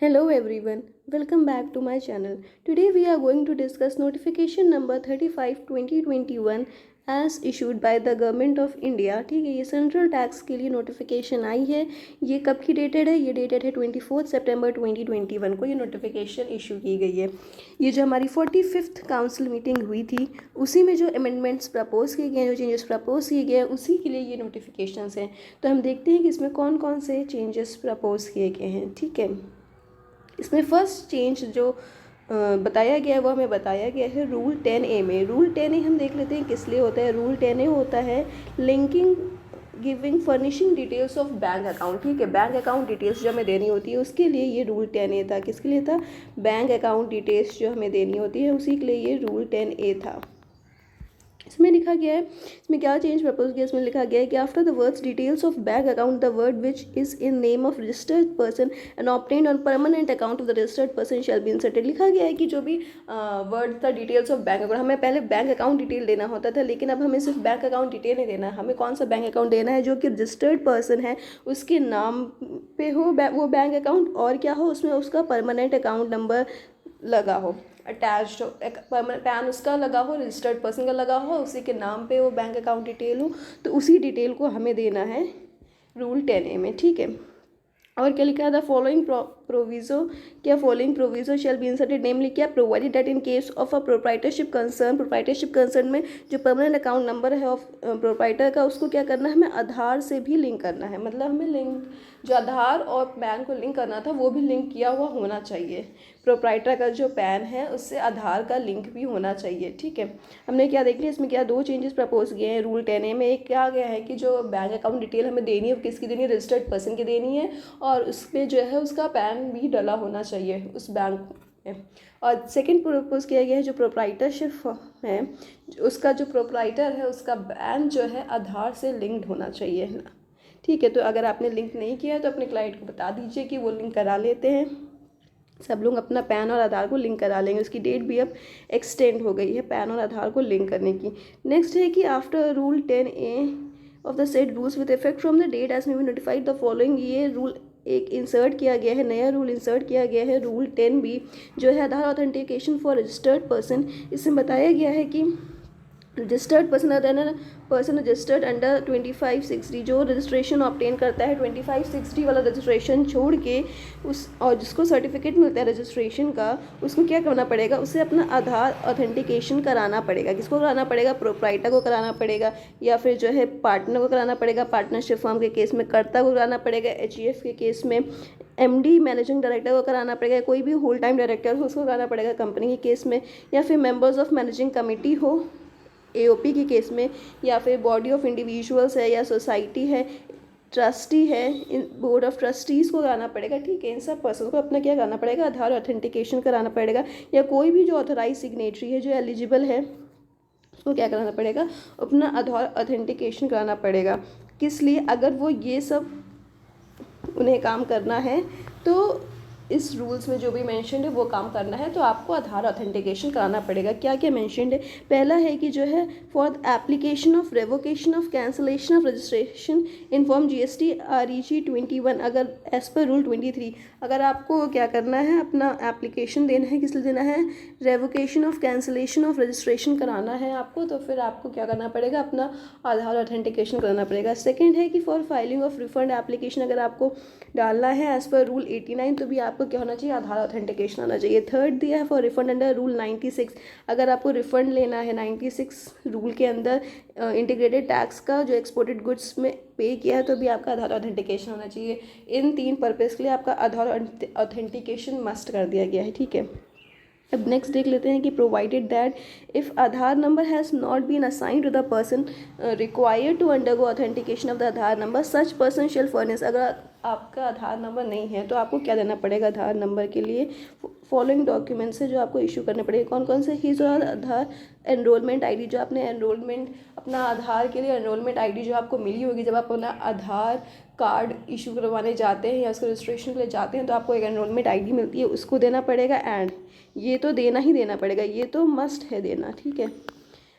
Hello everyone, welcome back to my channel. Today we are going to discuss notification number 35/2021 as issued by the government of India. ठीक है, ये central tax के लिए notification आई है। ये कब की डेटेड है? ये डेटेड है 24 सितंबर 2021 को ये नोटिफिकेशन इशू की गई है। ये जो हमारी 45th काउंसिल मीटिंग हुई थी उसी में जो अमेंडमेंट्स प्रपोज किए गए हैं, जो चेंजेस प्रपोज किए गए हैं, उसी के लिए ये नोटिफिकेशंस हैं। तो हम देखते हैं कि इसमें कौन कौन से चेंजेस प्रपोज किए गए हैं। ठीक है, इसमें फर्स्ट चेंज जो बताया गया है वो हमें बताया गया है रूल 10A में। रूल 10A हम देख लेते हैं किस लिए होता है। रूल 10A होता है linking giving furnishing details of bank account. ठीक है, बैंक अकाउंट डिटेल्स जो हमें देनी होती है उसके लिए ये रूल 10A था। किसके लिए था? बैंक अकाउंट डिटेल्स जो हमें देनी होती है उसी के लिए ये रूल 10A था। इसमें लिखा गया है, इसमें क्या चेंज प्रपोज किया, इसमें लिखा गया है कि after the words details of bank account the word which is in name of registered person and obtained on permanent account of the registered person shall be inserted. लिखा गया है कि जो भी वर्ड था डिटेल्स ऑफ बैंक अकाउंट, हमें पहले bank account detail देना होता था, लेकिन अब हमें सिर्फ बैंक अकाउंट डिटेल नहीं देना है। हमें कौन सा बैंक अकाउंट देना है? जो कि रजिस्टर्ड पर्सन है उसके नाम पे हो वो बैंक अकाउंट, और क्या हो उसमें उसका परमानेंट अकाउंट नंबर लगा हो, अटैच्ड हो, पैन उसका लगा हो, रजिस्टर्ड पर्सन का लगा हो, उसी के नाम पे वो बैंक अकाउंट डिटेल हो, तो उसी डिटेल को हमें देना है रूल 10A में। ठीक है, और क्या लिखा था? फॉलोइंग प्रोविजो, क्या following proviso shall be inserted, namely क्या provided that in case of a proprietorship concern में जो परमानेंट अकाउंट नंबर है ऑफ प्रोप्राइटर का उसको क्या करना है? हमें आधार से भी लिंक करना है। मतलब हमें लिंक जो आधार और पैन को लिंक करना था वो भी लिंक किया हुआ होना चाहिए। प्रोप्राइटर का जो पैन है उससे आधार का लिंक भी होना चाहिए। ठीक है, हमने क्या देख लिया इसमें क्या दो चेंजेस प्रपोज किए हैं रूल 10A में। एक क्या गया है कि जो बैंक अकाउंट डिटेल हमें देनी है वो किसकी देनी है? रजिस्टर्ड पर्सन की देनी है, और उसमें जो है उसका पैन भी डला होना चाहिए उस बैंक में। और सेकंड प्रपोज किया गया है जो प्रोप्राइटरशिप है उसका जो प्रोप्राइटर है उसका पैन जो है आधार से लिंक्ड होना चाहिए ना। ठीक है, तो अगर आपने लिंक नहीं किया है तो अपने क्लाइंट को बता दीजिए कि वो लिंक करा लेते हैं। सब लोग अपना पैन और आधार को लिंक करा लेंगे। उसकी डेट भी अब एक्सटेंड हो गई है पैन और आधार को लिंक करने की। नेक्स्ट है कि after rule 10A of the said rules with effect from the date as may be notified the following, ये रूल एक इंसर्ट किया गया है, नया रूल इंसर्ट किया गया है रूल 10B जो है आधार ऑथेंटिकेशन फॉर रजिस्टर्ड पर्सन। इसमें बताया गया है कि रजिस्टर्ड पर्सन रजिस्टर्ड अंडर 2560 जो रजिस्ट्रेशन ऑब्टेन करता है 2560 वाला रजिस्ट्रेशन छोड़ के उस और जिसको सर्टिफिकेट मिलता है रजिस्ट्रेशन का, उसको क्या करना पड़ेगा? उसे अपना आधार ऑथेंटिकेशन कराना पड़ेगा। किसको कराना पड़ेगा? प्रोप्राइटर को कराना पड़ेगा, या फिर जो है पार्टनर को कराना पड़ेगा, पार्टनरशिप फर्म के केस में कर्ता को कराना पड़ेगा, HUF के केस में MD मैनेजिंग डायरेक्टर को कराना पड़ेगा, कोई भी होल टाइम डायरेक्टर हो उसको कराना पड़ेगा कंपनी के केस में, या फिर मेंबर्स ऑफ मैनेजिंग कमेटी हो AOP के केस में, या फिर बॉडी ऑफ इंडिविजुअल्स है या सोसाइटी है, ट्रस्टी है, इन बोर्ड ऑफ ट्रस्टीज़ को कराना पड़ेगा। ठीक है, इन सब पर्सन को अपना क्या करना पड़ेगा? आधार ऑथेंटिकेशन कराना पड़ेगा, या कोई भी जो ऑथराइज सिग्नेटरी है जो एलिजिबल है उसको क्या कराना पड़ेगा? अपना आधार ऑथेंटिकेशन कराना पड़ेगा। किस लिए? अगर वो ये सब उन्हें काम करना है तो इस रूल्स में जो भी मेंशन्ड है वो काम करना है तो आपको आधार ऑथेंटिकेशन कराना पड़ेगा। क्या क्या मेंशन्ड है? पहला है कि जो है for the application of revocation of cancellation of registration in form GST REG 21, अगर एज पर रूल 23 अगर आपको क्या करना है? अपना एप्लीकेशन देना है। किस लिए देना है? Revocation of cancellation of registration कराना है आपको, तो फिर आपको क्या करना पड़ेगा? अपना आधार ऑथेंटिकेशन कराना पड़ेगा। सेकेंड है कि for filing of refund application अगर आपको डालना है एज पर रूल 89 तो भी आपको क्या होना चाहिए? आधार ऑथेंटिकेशन आना चाहिए। थर्ड दिया है फॉर रिफंड अंडर रूल 96, अगर आपको रिफंड लेना है 96 रूल के अंदर इंटीग्रेटेड टैक्स का जो एक्सपोर्टेड गुड्स में पे किया है तो भी आपका आधार ऑथेंटिकेशन होना चाहिए। इन 3 पर्पज़ के लिए आपका आधार ऑथेंटिकेशन मस्ट कर दिया गया है। ठीक है, अब नेक्स्ट देख लेते हैं कि provided that if Aadhaar number has not been assign to the person required to undergo authentication of the Aadhaar number such person shall furnish, अगर आपका आधार नंबर नहीं है तो आपको क्या देना पड़ेगा? आधार नंबर के लिए फॉलोइंग डॉक्यूमेंट्स है जो आपको इशू करने पड़ेंगे। कौन कौन से? ही जो आधार एनरोलमेंट ID, जो आपने एनरोलमेंट अपना आधार के लिए एनरोलमेंट ID जो आपको मिली होगी जब आप अपना आधार कार्ड इशू करवाने जाते हैं या उसको रजिस्ट्रेशन के लिए जाते हैं तो आपको एक एनरोलमेंट ID मिलती है, उसको देना पड़ेगा। एंड ये तो देना ही देना पड़ेगा, ये तो मस्ट है देना। ठीक है,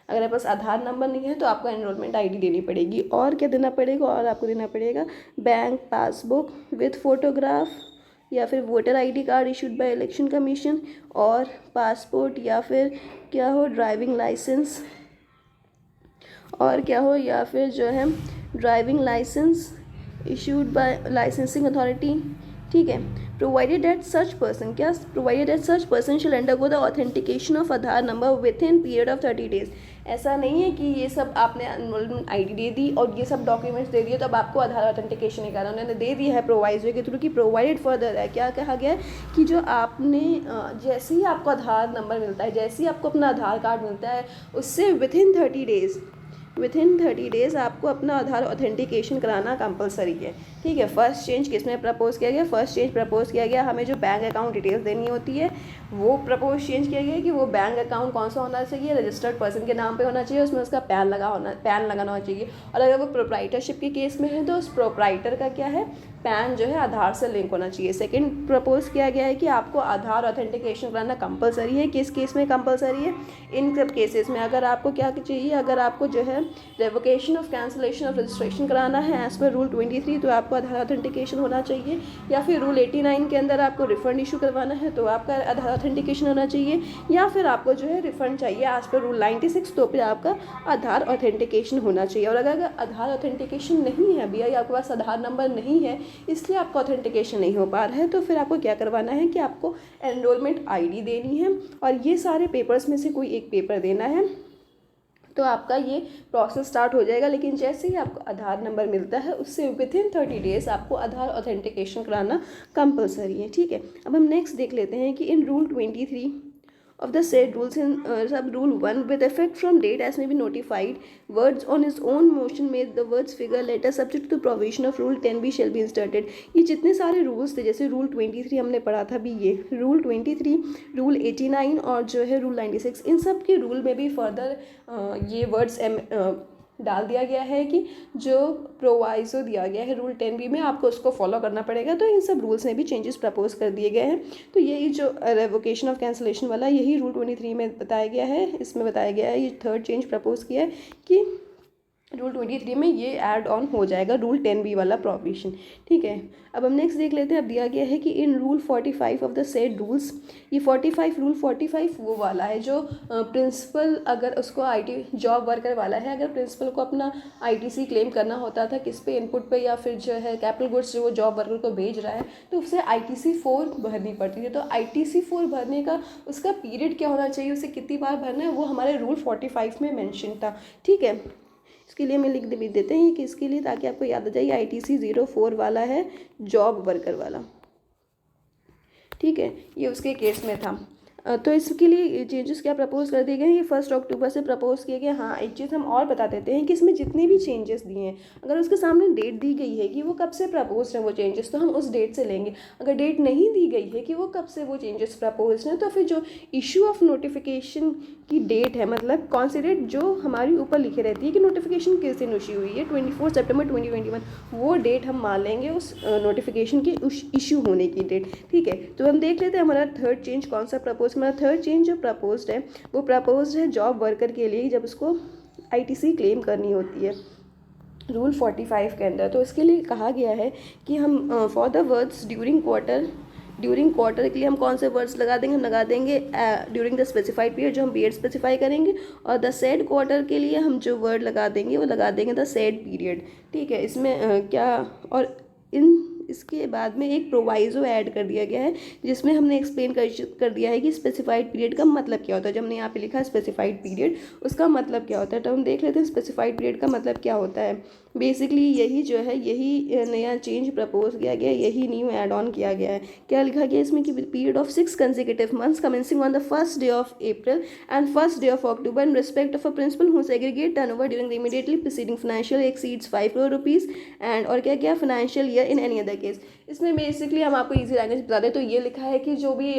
अगर आपके पास आधार नंबर नहीं है तो आपको एनरोलमेंट ID देनी पड़ेगी। और क्या देना पड़ेगा? और आपको देना पड़ेगा बैंक पासबुक विथ फोटोग्राफ या फिर voter ID card issued by election commission, और पासपोर्ट, या फिर क्या हो ड्राइविंग लाइसेंस, और क्या हो या फिर जो है driving licence issued by licensing authority. ठीक है, प्रोवाइडेड दैट सच पर्सन, क्या provided that such person shall undergo the authentication of Aadhaar number within period of 30 days. ऐसा नहीं है कि ये सब आपने एनरोलमेंट आईडी दे दी और ये सब डॉक्यूमेंट्स दे दिए तो अब आपको आधार ऑथेंटिकेशन नहीं करना, उन्होंने दे दिया है प्रोवाइजर के थ्रू कि प्रोवाइडेड फर्दर है। क्या कहा गया है कि जो आपने जैसे ही आपको आधार नंबर मिलता है, जैसे ही आपको अपना आधार कार्ड मिलता है, उससे विद इन 30 डेज़ आपको अपना आधार ऑथेंटिकेशन कराना कंपलसरी है। ठीक है, फर्स्ट चेंज किस में प्रपोज किया गया? फर्स्ट चेंज प्रपोज किया गया, हमें जो बैंक अकाउंट डिटेल्स देनी होती है वो प्रपोज चेंज किया गया कि वो बैंक अकाउंट कौन सा होना चाहिए, रजिस्टर्ड पर्सन के नाम पे होना चाहिए, उसमें उसका पैन लगाना होना चाहिए। और अगर वो प्रोप्राइटरशिप के केस में है तो उस प्रोप्राइटर का क्या है, पैन जो है आधार से लिंक होना चाहिए। सेकंड प्रपोज किया गया है कि आपको आधार ऑथेंटिकेशन कराना कंपलसरी है। किस केस में कंपलसरी है? इन सब केसेस में अगर आपको क्या चाहिए, अगर आपको जो है revocation of cancellation of registration कराना है एज पर रूल 23 तो आपको आधार ऑथेंटिकेशन होना चाहिए, या फिर रूल 89 के अंदर आपको रिफंड इशू करवाना है तो आपका आधार ऑथेंटिकेशन होना चाहिए, या फिर आपको जो है रिफंड चाहिए एज पर रूल 96 तो फिर आपका आधार ऑथेंटिकेशन होना चाहिए। और अगर आधार ऑथेंटिकेशन नहीं है भैया, आपके पास आधार नंबर नहीं है इसलिए आपका ऑथेंटिकेशन नहीं हो पा रहा है, तो फिर आपको क्या करवाना है कि आपको एनरोलमेंट आईडी देनी है और ये सारे पेपर्स में से कोई एक पेपर देना है, तो आपका ये प्रोसेस स्टार्ट हो जाएगा। लेकिन जैसे ही आपको आधार नंबर मिलता है उससे विद इन 30 डेज़ आपको आधार ऑथेंटिकेशन कराना कंपलसरी है। ठीक है, अब हम नेक्स्ट देख लेते हैं कि in rule 23 of the said rules in sub rule 1 with effect from date as may be notified, words on his own motion made the words figure letter subject to provision of rule 10b shall be inserted। ये जितने सारे rules थे, जैसे rule 23 हमने पढ़ा था भी, ये रूल 23, रूल 89 और जो है रूल 96, इन सब के रूल में भी फर्दर ये वर्ड्स डाल दिया गया है कि जो प्रोवाइजो दिया गया है रूल 10b में आपको उसको फॉलो करना पड़ेगा। तो इन सब रूल्स में भी चेंजेस प्रपोज कर दिए गए हैं। तो यही जो रेवोकेशन ऑफ कैंसिलेशन वाला यही रूल 23 में बताया गया है, इसमें बताया गया है, ये थर्ड चेंज प्रपोज किया है कि रूल 23 में ये ऐड ऑन हो जाएगा रूल 10b वाला प्रोविजन। ठीक है, अब हम नेक्स्ट देख लेते हैं। अब दिया गया है कि in rule 45 of the said rules, ये 45 रूल 45 वो वाला है जो प्रिंसिपल अगर उसको आईटी जॉब वर्कर वाला है, अगर प्रिंसिपल को अपना आईटीसी क्लेम करना होता था किस पे, इनपुट पे, या फिर जो है कैपिटल गुड्स जो वो जॉब वर्कर को भेज रहा है तो उससे ITC 4 भरनी पड़ती थी। तो ITC 4 भरने का उसका पीरियड क्या होना चाहिए, उसे कितनी बार भरना है, वो हमारे रूल 45 में मेंशन था। ठीक है, इसके लिए मैं लिख भी देते हैं कि इसके लिए, ताकि आपको याद आ जाए, ITC 04 वाला है जॉब वर्कर वाला। ठीक है, ये उसके केस में था। तो इसके लिए चेंजेस क्या प्रपोज कर दिए गए हैं, ये 1 अक्टूबर से प्रपोज किए गए। हाँ, एक चीज़ हम और बता देते हैं कि इसमें जितने भी चेंजेस दिए हैं, अगर उसके सामने डेट दी गई है कि वो कब से प्रपोज है वो चेंजेस, तो हम उस डेट से लेंगे। अगर डेट नहीं दी गई है कि वो कब से वो चेंजेस प्रपोज हैं, तो फिर जो इशू ऑफ नोटिफिकेशन की डेट है, मतलब कौन सी डेट जो हमारी ऊपर लिखे रहती है कि नोटिफिकेशन किस दिन इशू हुई है, 24 सितंबर 2021, वो डेट हम मान लेंगे उस नोटिफिकेशन के इशू होने की डेट। ठीक है, तो हम देख लेते हैं हमारा थर्ड चेंज कौन सा प्रपोज। हमारा थर्ड चेंज जो प्रपोज्ड है वो प्रपोज्ड है जॉब वर्कर के लिए जब उसको ITC क्लेम करनी होती है रूल 45 के अंदर। तो इसके लिए कहा गया है कि हम for the words during quarter के लिए हम कौन से वर्ड्स लगा देंगे, हम लगा देंगे ड्यूरिंग द स्पेसिफाइड पीरियड, जो हम पीरियड स्पेसिफाई करेंगे, और द सेड क्वार्टर के लिए हम जो वर्ड लगा देंगे वो लगा देंगे द सेड पीरियड। ठीक है, इसमें क्या, और इसके बाद में एक प्रोवाइजो ऐड कर दिया गया है जिसमें हमने एक्सप्लेन कर दिया है कि स्पेसिफाइड पीरियड का मतलब क्या होता है। जब हमने यहाँ पे लिखा है स्पेसिफाइड पीरियड, उसका मतलब क्या होता है, तो हम देख लेते हैं स्पेसिफाइड पीरियड का मतलब क्या होता है। बेसिकली यही जो है, यही नया चेंज प्रपोज किया गया, यही न्यू एड ऑन किया गया है। क्या लिखा गया इसमें कि period of 6 consecutive months commencing on the first day of April and first day of October in respect of a principal whose aggregate turnover during the immediately preceding financial exceeds 5 crore rupees and, और क्या क्या, financial year in any other case. इसमें basically हम आपको easy language बता दें तो ये लिखा है कि जो भी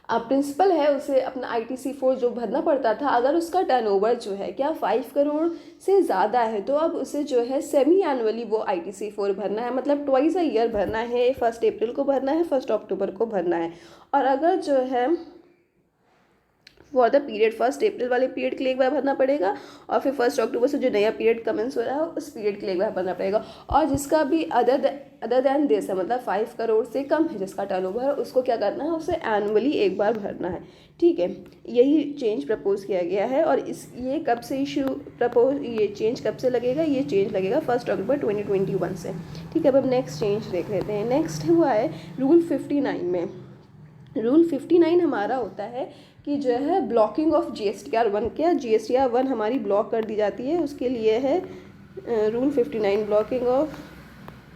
प्रिंसिपल है उसे अपना ITC 4 जो भरना पड़ता था, अगर उसका टर्नओवर जो है क्या 5 करोड़ से ज़्यादा है तो अब उसे जो है सेमी एनुअली वो ITC 4 भरना है, मतलब ट्वाइस अ ईयर भरना है। 1 अप्रैल को भरना है, 1 अक्टूबर को भरना है। और अगर जो है फॉर द पीरियड 1 अप्रैल वाले पीरियड के लिए एक बार भरना पड़ेगा, और फिर 1 अक्टूबर से जो नया पीरियड कमेंस हो रहा है उस पीरियड के लिए एक बार भरना पड़ेगा। और जिसका भी अदर दैन दिस है, मतलब 5 करोड़ से कम है जिसका टर्नओवर है, उसको क्या करना है, उसे एनुअली एक बार भरना है। ठीक है, यही चेंज प्रपोज किया गया है। और ये कब से ये चेंज कब से लगेगा, ये चेंज लगेगा 1 अक्टूबर 2021 से। ठीक है, अब नेक्स्ट चेंज देख लेते हैं। नेक्स्ट हुआ है रूल 59 में। रूल 59 हमारा होता है कि जो है ब्लॉकिंग ऑफ GSTR1, क्या GSTR1 हमारी ब्लॉक कर दी जाती है, उसके लिए है रूल 59 ब्लॉकिंग ऑफ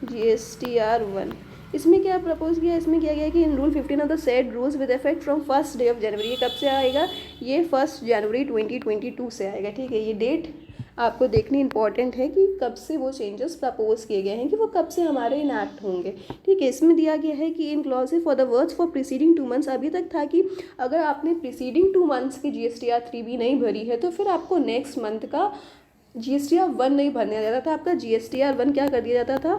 GSTR1। इसमें क्या प्रपोज किया, इसमें किया गया कि in rule 15 of the said rules with effect from 1st day of January. ये कब से आएगा, ये 1 जनवरी 2022 से आएगा। ठीक है, ये डेट आपको देखनी इंपॉर्टेंट है कि कब से वो चेंजेस प्रपोज किए गए हैं, कि वो कब से हमारे इनैक्ट होंगे। ठीक है, इसमें दिया गया है कि in clauses for the words for preceding 2 months. अभी तक था कि अगर आपने प्रीसीडिंग 2 मंथ्स की GSTR3 नहीं भरी है तो फिर आपको नेक्स्ट मंथ का GSTR1 नहीं भरने जाता था, आपका GSTR1 क्या कर दिया जाता था,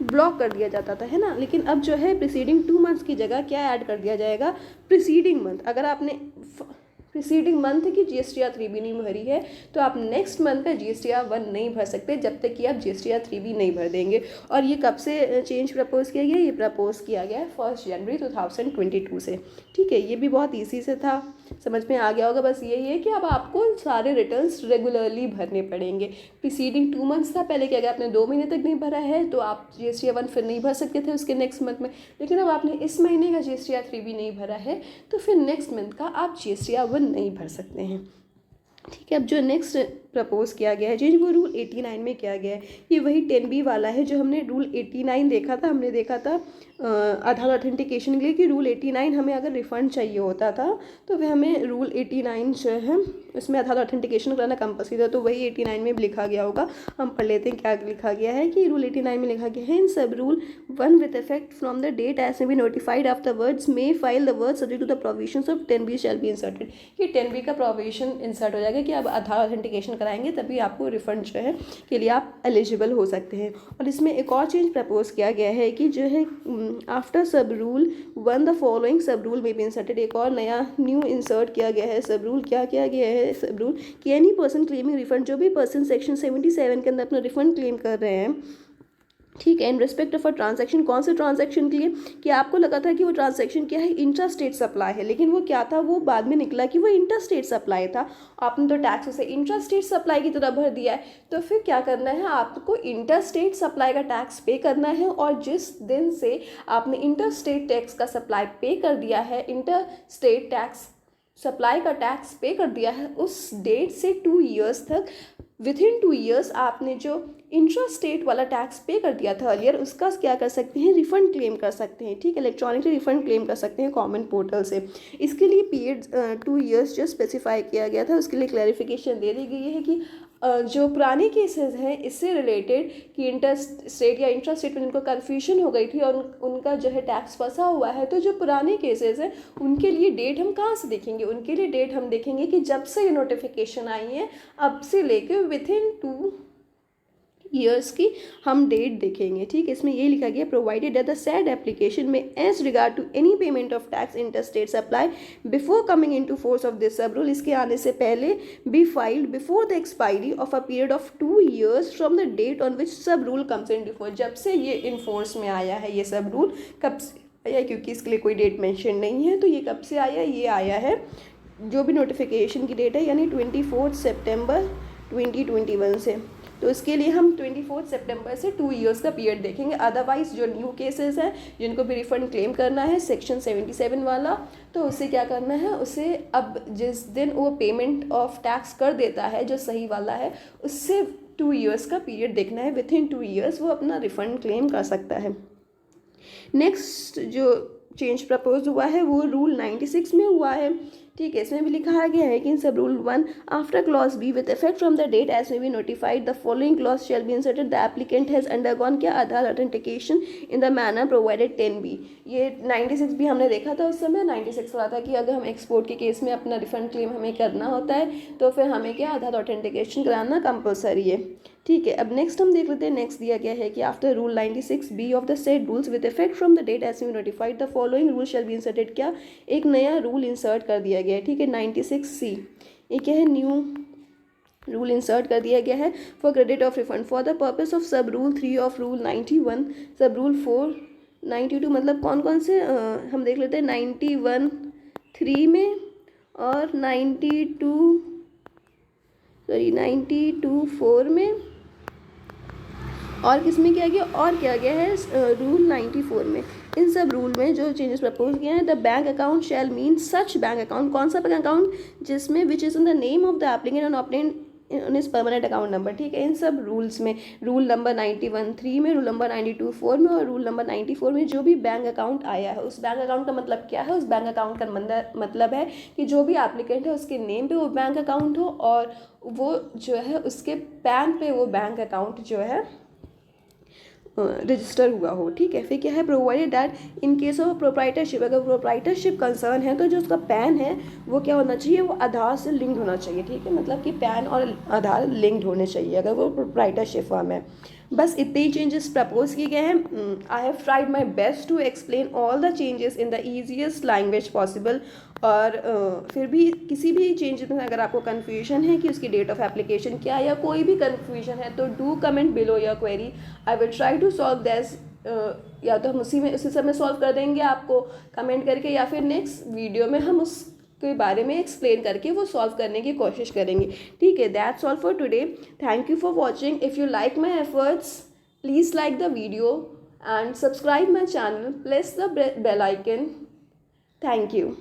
ब्लॉक कर दिया जाता था, है ना। लेकिन अब जो है प्रीसीडिंग 2 मंथ्स की जगह क्या ऐड कर दिया जाएगा, प्रीसीडिंग मंथ। अगर आपने प्रीसीडिंग मंथ की GSTR3 भी नहीं भरी है तो आप नेक्स्ट मंथ का GSTR1 नहीं भर सकते जब तक कि आप GSTR3 भी नहीं भर देंगे। और ये कब से चेंज प्रपोज किया गया, ये प्रपोज किया गया है 1 जनवरी 2022 से। ठीक है, ये भी बहुत ईजी से था, समझ में आ गया होगा। बस यही है कि अब आपको सारे रिटर्न्स रेगुलरली भरने पड़ेंगे। प्रीसीडिंग 2 मंथ्स था, पहले क्या गया, आपने 2 महीने तक नहीं भरा है तो आप GSTR1 फिर नहीं भर सकते थे उसके नेक्स्ट मंथ में। लेकिन अब आपने इस महीने का GSTR3 भी नहीं भरा है तो फिर नेक्स्ट मंथ का आप GSTR1 नहीं भर सकते हैं। ठीक है, अब जो नेक्स्ट प्रपोज किया गया है चेंज, वो रूल 89 में किया गया है। ये वही 10B वाला है जो हमने रूल 89 देखा था। हमने देखा था आधार ऑथेंटिकेशन के लिए कि रूल 89 हमें अगर रिफ़ंड चाहिए होता था तो वह हमें रूल 89 जो है उसमें आधार ऑथेंटिकेशन कराना कंपल्सरी था, तो वही 89 में भी लिखा गया होगा। हम पढ़ लेते हैं क्या लिखा गया है कि रूल 89 में लिखा गया है, in sub rule 1 with effect from the date as may be notified afterwards may file the word subject to the provisions of 10B shall be inserted. कि 10B का प्रोविजन इंसर्ट हो जाएगा कि अब आधार ऑथेंटिकेशन कराएंगे तभी आपको रिफंड जो है के लिए आप एलिजिबल हो सकते हैं। और इसमें एक और चेंज प्रपोज किया गया है कि जो है आफ्टर सब रूल 1 द फॉलोइंग सब रूल में भी इंसर्टेड। एक और नया न्यू इंसर्ट किया गया है सब रूल। क्या किया गया है सब रूल कि एनी पर्सन क्लेमिंग रिफंड, जो भी पर्सन सेक्शन 77 के अंदर अपना रिफंड क्लेम कर रहे हैं, ठीक है, इन रिस्पेक्ट ऑफ अ ट्रांजैक्शन। कौन से ट्रांजैक्शन के लिए, कि आपको लगा था कि वो ट्रांजैक्शन क्या है, इंट्रा स्टेट सप्लाई है, लेकिन वो क्या था, वो बाद में निकला कि वो इंटर स्टेट सप्लाई था। आपने तो टैक्स उसे इंट्रा स्टेट सप्लाई की तरह भर दिया है, तो फिर क्या करना है, आपको इंटर स्टेट सप्लाई का टैक्स पे करना है। और जिस दिन से आपने इंटर स्टेट टैक्स का सप्लाई पे कर दिया है, इंटर स्टेट टैक्स सप्लाई का टैक्स पे कर दिया है, उस डेट से 2 ईयर्स तक, विद इन 2 ईयर्स आपने जो इंट्रा स्टेट वाला टैक्स पे कर दिया था अर्लियर, उसका क्या कर सकते हैं, रिफंड क्लेम कर सकते हैं। ठीक है, इलेक्ट्रॉनिकली रिफंड क्लेम कर सकते हैं कॉमन पोर्टल से। इसके लिए पीरियड 2 ईयर्स जो स्पेसिफाई किया गया था उसके लिए क्लैरिफिकेशन दे दी गई है कि जो पुराने केसेस हैं इससे रिलेटेड कि इंटर स्टेट या इंट्रा स्टेट में जिनको कन्फ्यूजन हो गई थी और उनका जो है टैक्स फंसा हुआ है, तो जो पुराने केसेस हैं उनके लिए डेट हम कहाँ से देखेंगे, उनके लिए डेट हम देखेंगे कि जब से ये नोटिफिकेशन आई है अब से लेकर विद इन 2 ईयर्स की हम डेट देखेंगे। ठीक, इसमें ये लिखा गया provided that the said application में as regard to any payment of tax interstate supply before coming into force of this sub rule, इसके आने से पहले be filed before the expiry of a period of 2 years from the date on which sub rule comes in force. जब से ये in force में आया है ये सब रूल, कब से आया, क्योंकि इसके लिए कोई डेट मेंशन नहीं है, तो ये कब से आया, ये आया है जो भी नोटिफिकेशन की डेट है यानी 24 सितंबर 2021 से। तो इसके लिए हम 24 सितंबर से 2 ईयर्स का पीरियड देखेंगे। अदरवाइज जो न्यू केसेस हैं जिनको भी रिफंड क्लेम करना है सेक्शन 77 वाला, तो उसे क्या करना है, उसे अब जिस दिन वो पेमेंट ऑफ टैक्स कर देता है जो सही वाला है, उससे 2 ईयर्स का पीरियड देखना है। विद इन 2 ईयर्स वो अपना रिफंड क्लेम कर सकता है। नेक्स्ट जो चेंज प्रपोज हुआ है वो रूल 96 में हुआ है। ठीक है, इसमें भी लिखा गया है कि in sub rule 1 after clause B with effect from the date as may be notified the following clause shall be inserted the applicant has undergone क्या Aadhaar authentication in the manner provided 10B। ये 96 भी हमने देखा था उस समय। 96 वाला था कि अगर हम एक्सपोर्ट के केस में अपना रिफंड क्लेम हमें करना होता है तो फिर हमें क्या आधार ऑथेंटिकेशन कराना कंपलसरी है। ठीक है, अब नेक्स्ट हम देख लेते हैं। नेक्स्ट दिया गया है कि after rule 96B of the said rules with effect from the date as notified the following rule shall be inserted. क्या एक नया रूल इंसर्ट कर दिया गया है। ठीक है, 96C ये क्या है, न्यू रूल इंसर्ट कर दिया गया है for credit of refund for the purpose of सब रूल 3 ऑफ रूल 91, सब रूल 4 92, मतलब कौन कौन से हम देख लेते हैं। 91 3 में और 92 4 में, और किस में किया गया, और किया गया है रूल 94 में। इन सब रूल में जो चेंजेस प्रपोज किए हैं, the bank account shall mean such bank account, कौन सा बैंक अकाउंट, जिसमें which is in the name of the applicant and obtain in his permanent account number. ठीक है, इन सब रूल्स में, रूल नंबर 91 3 में, रूल नंबर 92 4 में और रूल नंबर 94 में जो भी बैंक अकाउंट आया है, उस बैंक अकाउंट का मतलब क्या है, उस बैंक अकाउंट का मतलब है कि जो भी एप्लीकेंट है उसके नेम पे वो बैंक अकाउंट हो और वो जो है उसके पैन पे वो बैंक अकाउंट जो है रजिस्टर हुआ हो। ठीक है, फिर क्या है, provided that in case of proprietorship, अगर प्रोप्राइटरशिप कंसर्न है तो जो उसका पैन है वो क्या होना चाहिए, वो आधार से लिंक्ड होना चाहिए। ठीक है, मतलब कि पैन और आधार लिंक्ड होने चाहिए अगर वो प्रोप्राइटरशिप फॉर्म है। बस इतने ही चेंजेस प्रपोज किए गए हैं। I have tried my best to explain all the changes in the easiest language possible. और फिर भी किसी भी चेंजेस में अगर आपको कन्फ्यूजन है कि उसकी डेट ऑफ एप्लीकेशन क्या है या कोई भी कन्फ्यूजन है तो do comment below your query, I will try to solve this. या तो हम उसी समय सॉल्व कर देंगे आपको कमेंट करके, या फिर नेक्स्ट वीडियो में हम उस के बारे में एक्सप्लेन करके वो सॉल्व करने की कोशिश करेंगे। ठीक है, that's all for today. Thank you for watching. If you like my efforts please like the video and subscribe my channel, press the bell icon. Thank you.